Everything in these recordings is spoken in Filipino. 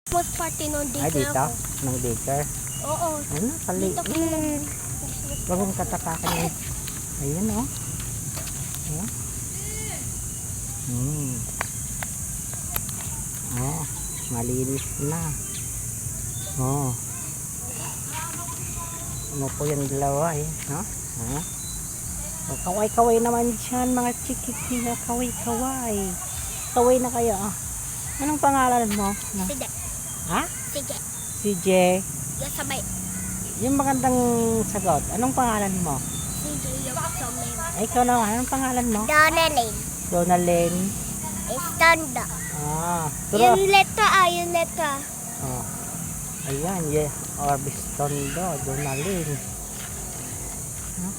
Most party nung Ay, daycare dito? ako. Nung daycare? Oo. Ano, kali. Dito ko Huwag mong katapakan yun. Ayun, oh. Oh. Oh, malinis na. Oh. Ano po yung dalawa eh, no? Ha? Oh, kaway-kaway naman dyan, mga chikikina. Kaway-kaway. Kaway na kayo, ah. Anong pangalan mo? No? Sige. Ha? Sige. Si J. Yung sabay. Yung magandang sagot. Anong pangalan mo? CJ yung sabay. Ay, ikaw naman. Anong pangalan mo? Donalyn. Donalyn. Estanda. Ah. Turo. Yung letra A, yung letra. Oh. Ayan, yeah. Orbistondo, Donalyn. Huh?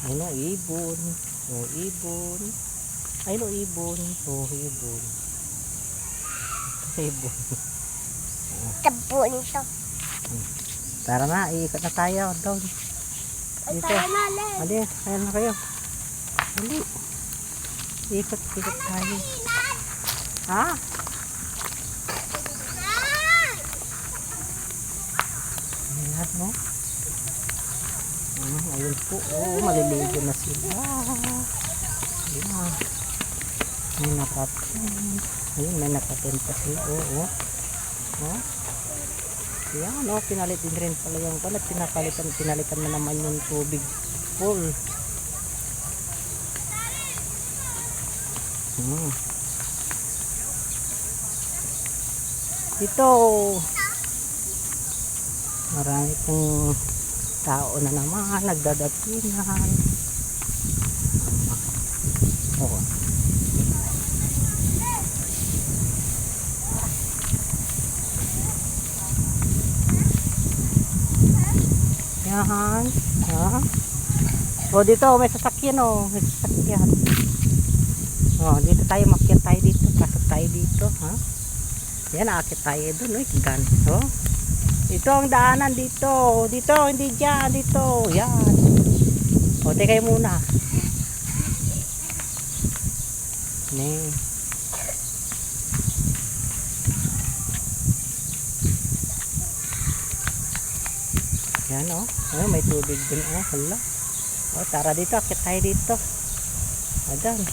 Ayun o, ibon. O, ibon. Ayun o, ibon. O, ibon. Ibon. Tabo nito. Tara na, iikot na tayo doon. Ay, Dito. tayo na, Len. Hali, kaya na kayo. Hali. Ikot tayo. Ha? Ayan mo. Ayun po. Oh, maliligo na sila. Ayan. May nakatin. Ayun, may nakatin pa sila. Oo. Oh. Ayan, oh, pinalit din rin pala yung palat. Pinalitan na naman yung tubig pool. Dito marami pong tao na naman nagdadatingan. Oh. Yan. Ha? Oh, dito may sasakyan oh, may sasakyan. Oh, dito tayo, makyat tayo dito, pasok tayo dito, ha? Yan, aakit tayo doon, ganito. Ito ang daanan dito. Dito, hindi dyan, dito. Yan. O, teka muna. Ne. Yan, o. Oh, may tubig dun, o. Hala. O, tara dito, aakit tayo dito. Adan.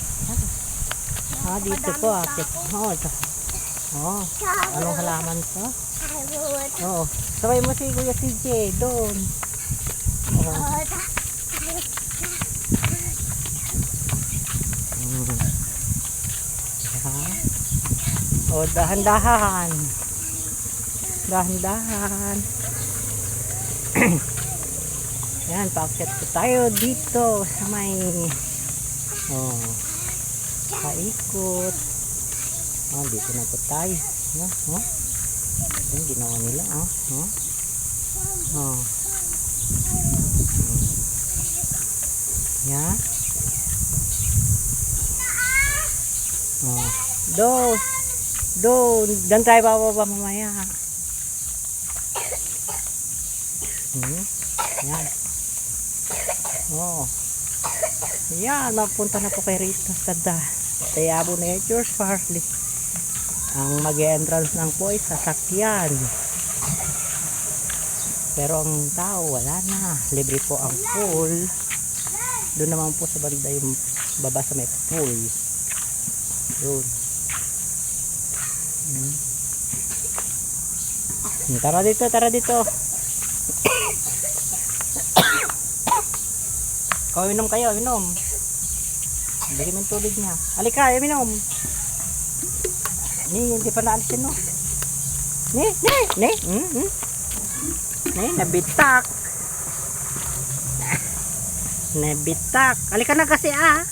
Ah, dito po, aakit. O, ito. Oh, anong halaman to? Oo. Sabay mo si Kuya CJ doon. Oh. Oh, dahan-dahan. Dahan-dahan. Yan, paakyat po tayo dito sa may paikot. Oh, dito na po tayo. Oh, yung ginawa nila. Yan. Doon. Diyan tayo bababa mamaya. Yan. Yan, mapunta na po kay Rito sa Tayabo Nature's Park. Ang mag-entrance lang po ay sasakyan. Pero ang tao wala na. Libre po ang pool. Doon naman po sa banda yung baba sa may pool. Doon. Tara dito, tara dito. Kau inom kayo, inom. Bigyan mo yung tubig niya. Halika, inom. Hindi pa naalisin, no? Nabitak. Nabitak. Halika na kasi, ah.